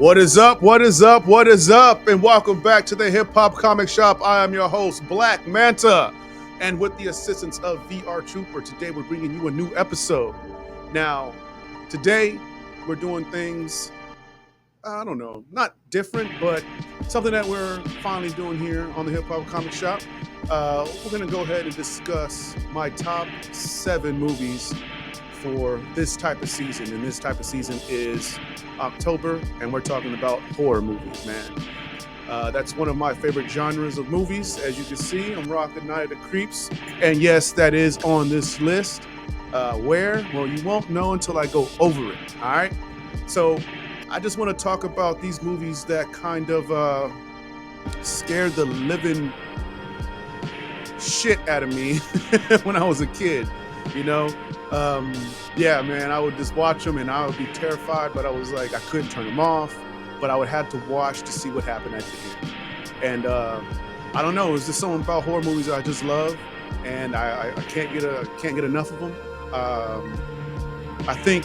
What is up? What is up? What is up? And welcome back to the Hip Hop Comic Shop. I am your host, Black Manta. And with the assistance of VR Trooper, today we're bringing you a new episode. Now, today we're doing things, I don't know, not different, but something that we're finally doing here on the Hip Hop Comic Shop. We're going to go ahead and discuss my top 7 movies for this type of season. And this type of season is October, and we're talking about horror movies, man. That's one of my favorite genres of movies. As you can see, I'm rocking Night of the Creeps. And yes, that is on this list. Where? Well, you won't know until I go over it, all right? So I just want to talk about these movies that kind of scared the living shit out of me when I was a kid, you know? Yeah, man, I would just watch them and I would be terrified, but I was like, I couldn't turn them off, but I would have to watch to see what happened at the end. And I don't know, it's just something about horror movies that I just love, and I can't get enough of them. I think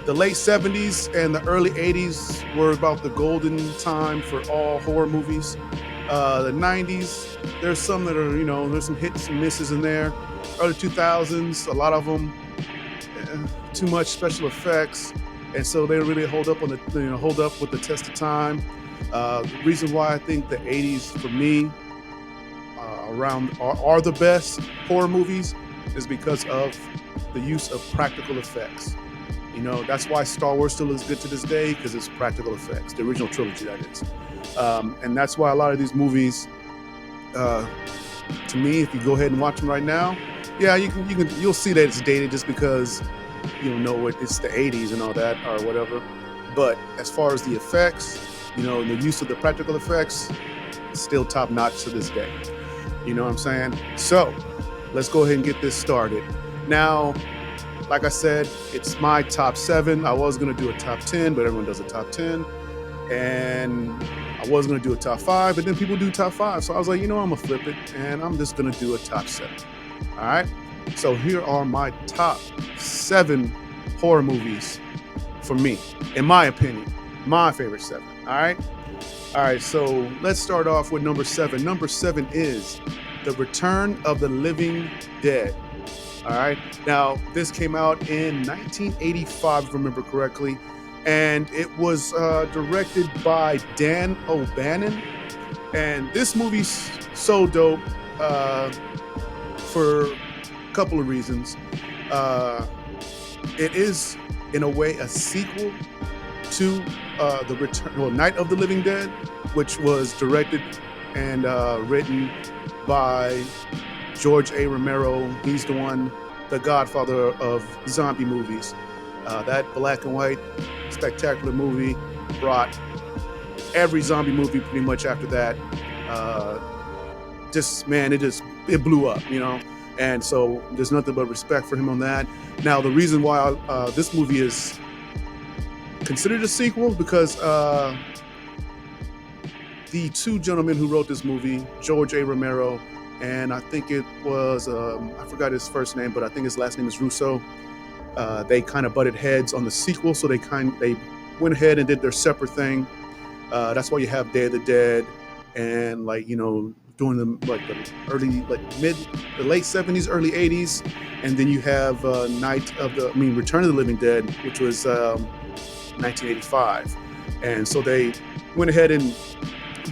the late 70s and the early 80s were about the golden time for all horror movies. The 90s, there's some that are, there's some hits and misses in there. Early 2000s, a lot of them, too much special effects, and so they really hold up with the test of time. The reason why I think the 80s for me are the best horror movies is because of the use of practical effects. That's why Star Wars still is good to this day, because it's practical effects, the original trilogy, that is. And that's why a lot of these movies, to me, if you go ahead and watch them right now, yeah, you'll see that it's dated just because it's the 80s and all that or whatever. But as far as the effects, the use of the practical effects, still top notch to this day. You know what I'm saying? So let's go ahead and get this started. Now, like I said, it's my top 7. I was going to do a top 10, but everyone does a top 10. And I was going to do a top 5, but then people do top 5. So I was like, I'm going to flip it, and I'm just going to do a top 7. All right? So here are my top 7 horror movies for me, in my opinion. My favorite 7. All right? All right, so let's start off with number 7. Number 7 is The Return of the Living Dead. All right. Now, this came out in 1985, if I remember correctly, and it was directed by Dan O'Bannon. And this movie's so dope for a couple of reasons. It is, in a way, a sequel to Night of the Living Dead, which was directed and written by George A. Romero. He's the godfather of zombie movies. That black and white spectacular movie brought every zombie movie pretty much after that. It blew up, and so there's nothing but respect for him on that. Now, the reason why this movie is considered a sequel because the 2 gentlemen who wrote this movie, George A. Romero, and I think it was, I forgot his first name, but I think his last name is Russo. They kind of butted heads on the sequel, so they went ahead and did their separate thing. That's why you have Day of the Dead, and doing them the late 70s, early 80s, and then you have Return of the Living Dead, which was 1985, and so they went ahead and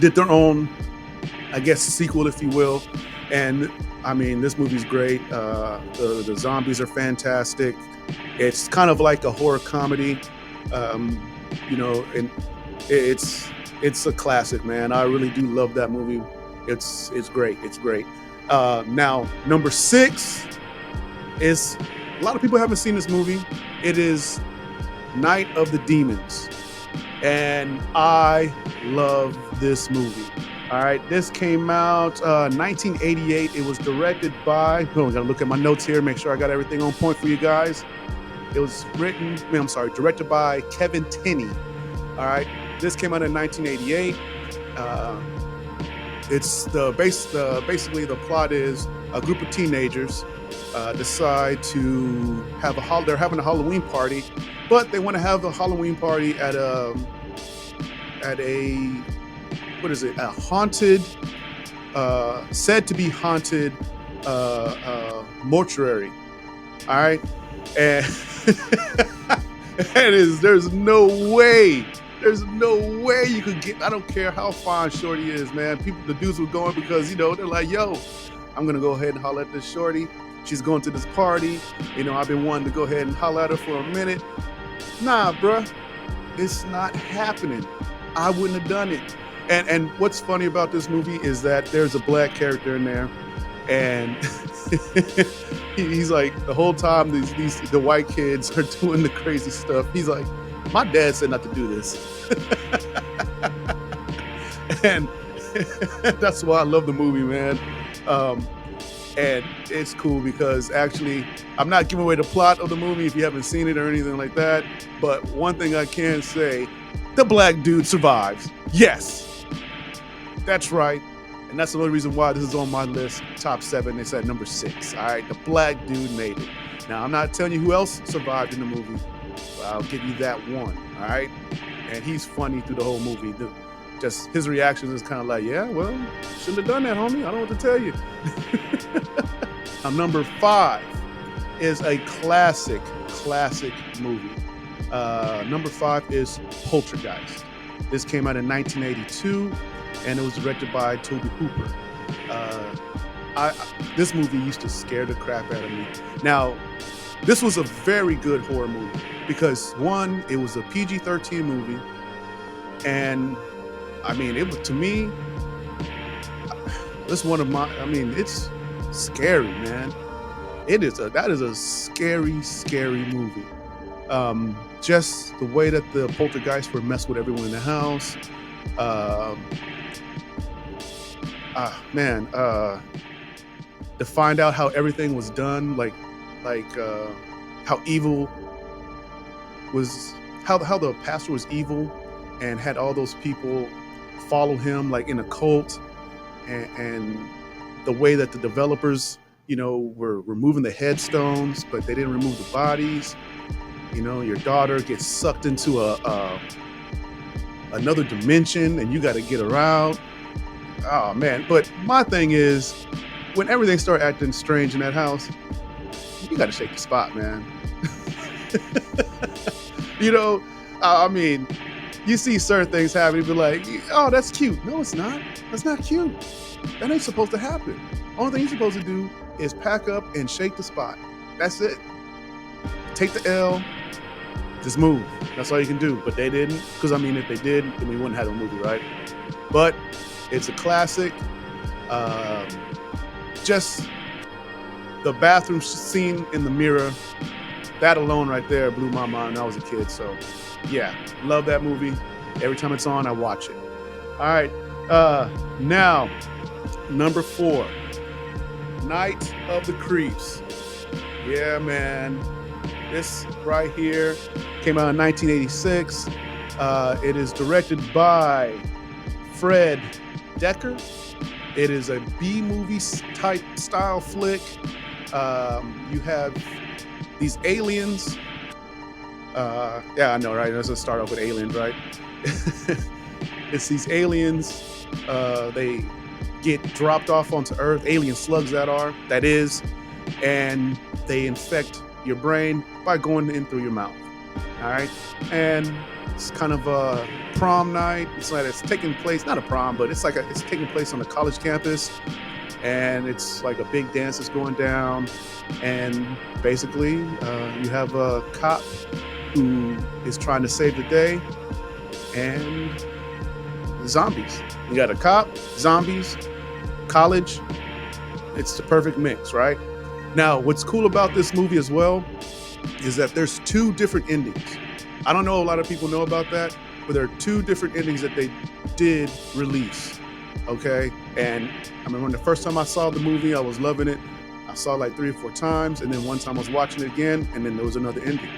did their own, I guess, sequel, if you will. And I mean, this movie's great. The zombies are fantastic. It's kind of like a horror comedy, and it's a classic, man. I really do love that movie. It's great. It's great. Now, number 6 is, a lot of people haven't seen this movie. It is Night of the Demons, and I love this movie. All right, this came out 1988. It was directed by, I gotta look at my notes here, make sure I got everything on point for you guys. It was directed by Kevin Tenney. All right, this came out in 1988. Basically the plot is a group of teenagers decide to they're having a Halloween party, but they want to have a Halloween party at at a, what is it? A haunted, said to be haunted mortuary. All right, and there's no way. There's no way you could get. I don't care how fine Shorty is, man. The dudes were going because they're like, yo, I'm gonna go ahead and holler at this Shorty. She's going to this party. I've been wanting to go ahead and holler at her for a minute. Nah, bruh, it's not happening. I wouldn't have done it. And what's funny about this movie is that there's a black character in there, and he's like, the whole time the white kids are doing the crazy stuff, he's like, my dad said not to do this. And that's why I love the movie, man. And it's cool because actually, I'm not giving away the plot of the movie if you haven't seen it or anything like that. But one thing I can say, the black dude survives. Yes, that's right. And that's the only reason why this is on my list, top 7. It's at number 6. All right, the black dude made it. Now, I'm not telling you who else survived in the movie, but I'll give you that one. All right, and he's funny through the whole movie. Just his reactions is kind of like, yeah, well, shouldn't have done that, homie. I don't know what to tell you. Now, number 5 is a classic movie. Number 5 is Poltergeist. This came out in 1982, and it was directed by Tobe Hooper. This movie used to scare the crap out of me. Now, this was a very good horror movie because, one, it was a PG-13 movie, and I mean, it was, to me, it's one of my, it's scary, man. That is a scary movie. Just the way that the poltergeists were messing with everyone in the house. To find out how everything was done, like how evil was, how the pastor was evil and had all those people follow him like in a cult, and the way that the developers, were removing the headstones, but they didn't remove the bodies. Your daughter gets sucked into another dimension, and you got to get her out. Oh man! But my thing is, when everything started acting strange in that house, you got to shake the spot, man. You see certain things happen, you be like, oh, that's cute. No, it's not. That's not cute. That ain't supposed to happen. Only thing you're supposed to do is pack up and shake the spot. That's it. Take the L, just move. That's all you can do. But they didn't, because if they did, then we wouldn't have a movie, right? But it's a classic. Just the bathroom scene in the mirror, that alone right there blew my mind when I was a kid. So yeah, love that movie. Every time it's on, I watch it. All right, now number 4, Night of the Creeps. Yeah, man, this right here came out in 1986. It is directed by Fred Decker. It is a B-movie type style flick. You have these aliens. Yeah, I know, right? Let's just start off with aliens, right? It's these aliens. They get dropped off onto Earth. Alien slugs that is, and they infect your brain by going in through your mouth. All right, and it's kind of a prom night. It's like it's taking place, not a prom, but it's taking place on a college campus, and it's like a big dance that's going down. And basically, you have a cop who is trying to save the day, and zombies. You got a cop, zombies, college. It's the perfect mix, right? Now, what's cool about this movie as well is that there's 2 different endings. I don't know a lot of people know about that, but there are 2 different endings that they did release, okay? And I remember the first time I saw the movie, I was loving it. I saw it like 3 or 4 times, and then one time I was watching it again, and then there was another ending.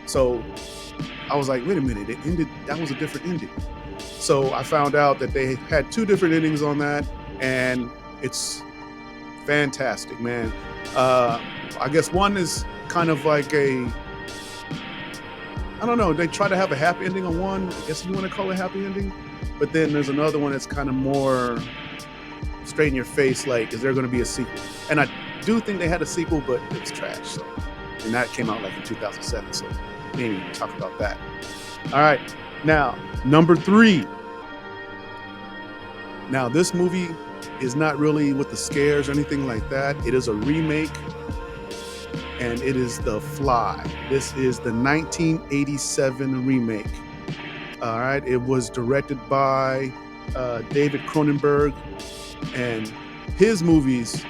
So I was like, wait a minute, it ended, that was a different ending. So I found out that they had 2 different endings on that, and it's fantastic, man. I guess one is kind of like I don't know. They try to have a happy ending on one. I guess if you want to call it a happy ending. But then there's another one that's kind of more straight in your face. Like, is there going to be a sequel? And I do think they had a sequel, but it was trash. So, and that came out like in 2007. So we didn't even talk about that. All right. Now, number 3. Now, this movie is not really with the scares or anything like that. It is a remake, and it is The Fly. This is the 1987 remake. All right. It was directed by David Cronenberg, and his movies,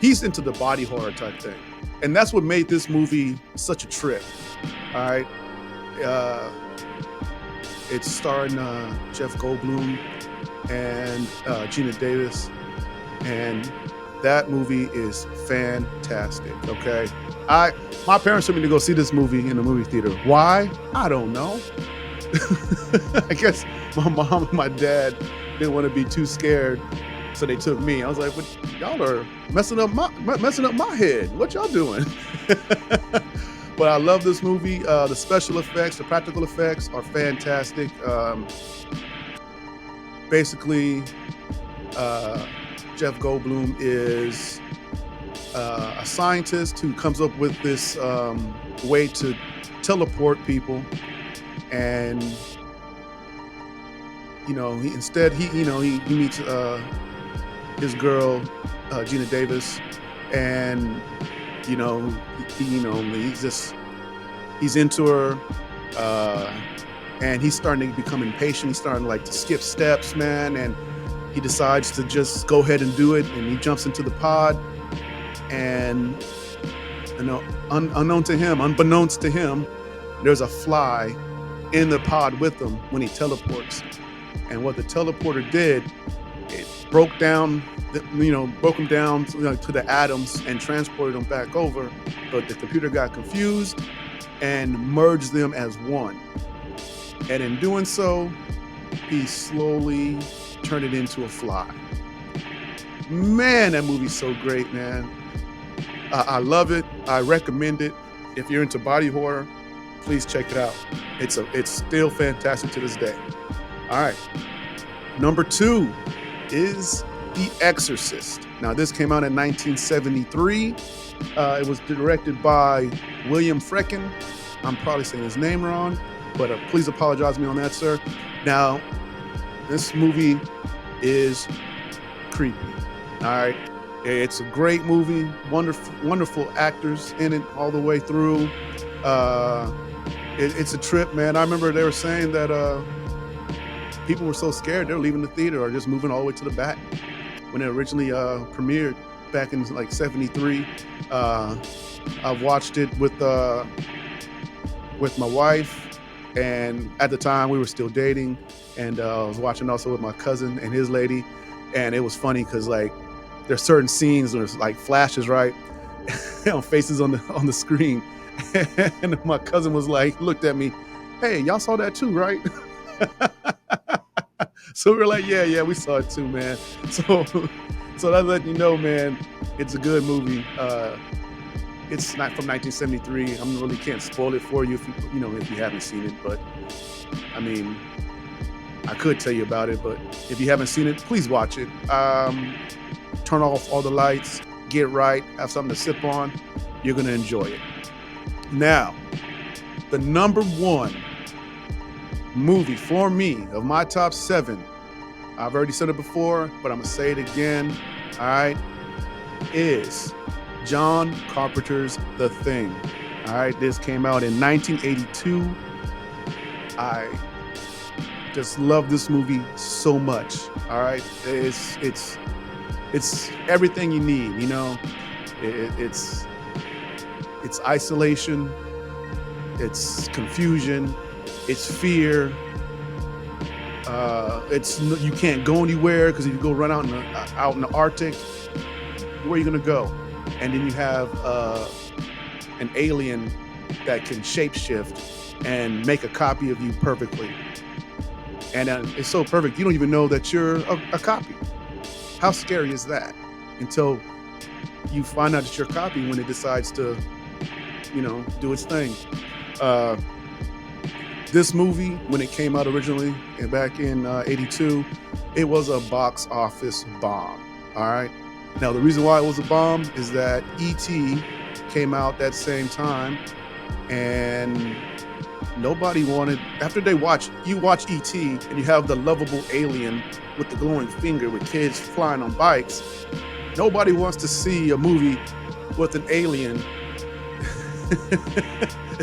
he's into the body horror type thing. And that's what made this movie such a trip. All right. It's starring Jeff Goldblum and Gina Davis. And that movie is fantastic, okay? My parents took me to go see this movie in the movie theater. Why? I don't know. I guess my mom and my dad didn't want to be too scared, so they took me. I was like, y'all are messing up my head. What y'all doing? But I love this movie. The special effects, the practical effects are fantastic. Basically, Jeff Goldblum is a scientist who comes up with this way to teleport people, and he meets his girl Gina Davis, and he's into her, and he's starting to become impatient. He's starting to skip steps, man, and he decides to just go ahead and do it, and he jumps into the pod, and unbeknownst to him, there's a fly in the pod with him when he teleports. And what the teleporter did, it broke him down to the atoms and transported them back over. But the computer got confused and merged them as one. And in doing so, he slowly turned it into a fly. Man, that movie's so great, man. I love it. I recommend it. If you're into body horror, please check it out. It's still fantastic to this day. All right. Number 2 is The Exorcist. Now, this came out in 1973. It was directed by William Friedkin. I'm probably saying his name wrong, but please apologize to me on that, sir. Now, this movie is creepy. All right. It's a great movie. Wonderful actors in it all the way through. It's a trip, man. I remember they were saying that people were so scared they were leaving the theater or just moving all the way to the back when it originally premiered back in 73. I've watched it with my wife, and at the time we were still dating, and I was watching also with my cousin and his lady, and it was funny because there's certain scenes where it's flashes, right? Faces on the screen. And my cousin was looked at me, hey, y'all saw that too, right? So we're yeah, we saw it too, man. So that let you know, man, it's a good movie. It's not from 1973. I really can't spoil it for you if you haven't seen it. But I mean, I could tell you about it, but if you haven't seen it, please watch it. Turn off all the lights, get right, have something to sip on. You're gonna enjoy it. Now, the number 1 movie for me of my top 7, I've already said it before, but I'm gonna say it again, all right, is John Carpenter's The Thing. All right, this came out in 1982. I just love this movie so much. All right, it's everything you need. It's isolation, it's confusion, it's fear. You can't go anywhere because if you go run out in the Arctic, where are you gonna go? And then you have an alien that can shapeshift and make a copy of you perfectly. And it's so perfect, you don't even know that you're a copy. How scary is that? Until you find out it's your copy when it decides to, do its thing. This movie, when it came out originally back in '82, it was a box office bomb. All right. Now, the reason why it was a bomb is that E.T. came out that same time, and nobody wanted. After you watch E.T. and you have the lovable alien with the glowing finger with kids flying on bikes. Nobody wants to see a movie with an alien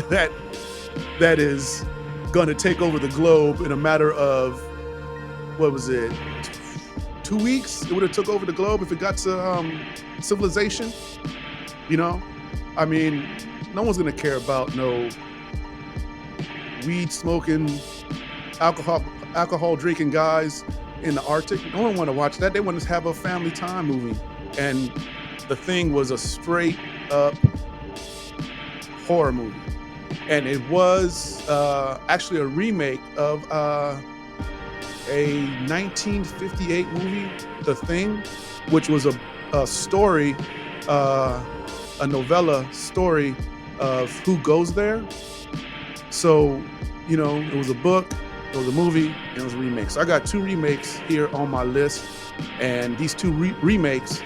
that is going to take over the globe in a matter of, what was it, 2 weeks? It would have took over the globe if it got to civilization. You know, I mean, no one's going to care about no weed smoking, alcohol drinking guys in the Arctic. No one want to watch that. They want to have a family time movie. And The Thing was a straight up horror movie. And it was actually a remake of a 1958 movie, The Thing, which was a story, a novella story of who goes there. So, you know, it was a book, it was a movie, and it was a remake. So I got 2 remakes here on my list, and these 2 remakes,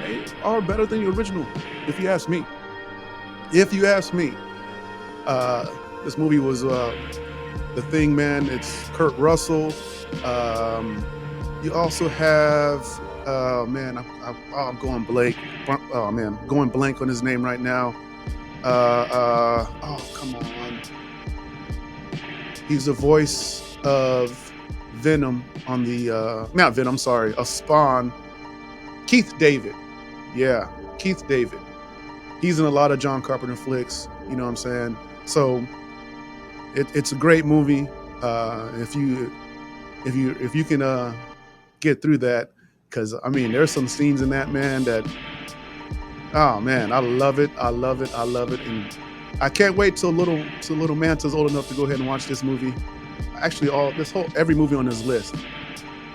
they are better than the original, if you ask me. If you ask me, this movie was The Thing, man. It's Kurt Russell. You also have, I'm going blank. Oh man, going blank on his name right now. Oh, come on. He's the voice of Venom on the, not Venom, sorry, a Spawn. Keith David. Yeah, Keith David. He's in a lot of John Carpenter flicks, you know what I'm saying? So it's a great movie. If you can get through that, because I mean, there's some scenes in that, man, that, oh man, I love it, and I can't wait till little Manta's old enough to go ahead and watch this movie. Actually, every movie on this list.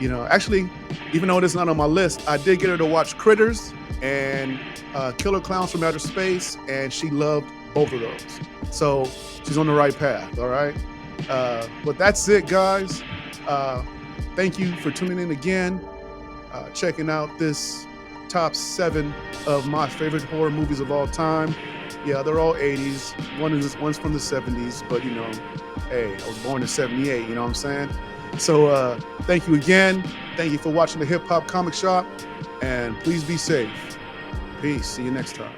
You know, actually, even though it's not on my list, I did get her to watch Critters and Killer Clowns from Outer Space, and she loved both of those. So she's on the right path, all right? But that's it, guys. Thank you for tuning in again, checking out this top 7 of my favorite horror movies of all time. Yeah, they're all 80s. One's from the 70s, but you know, hey, I was born in 78, you know what I'm saying? So thank you again. Thank you for watching the Hip Hop Comic Shop, and please be safe. Peace. See you next time.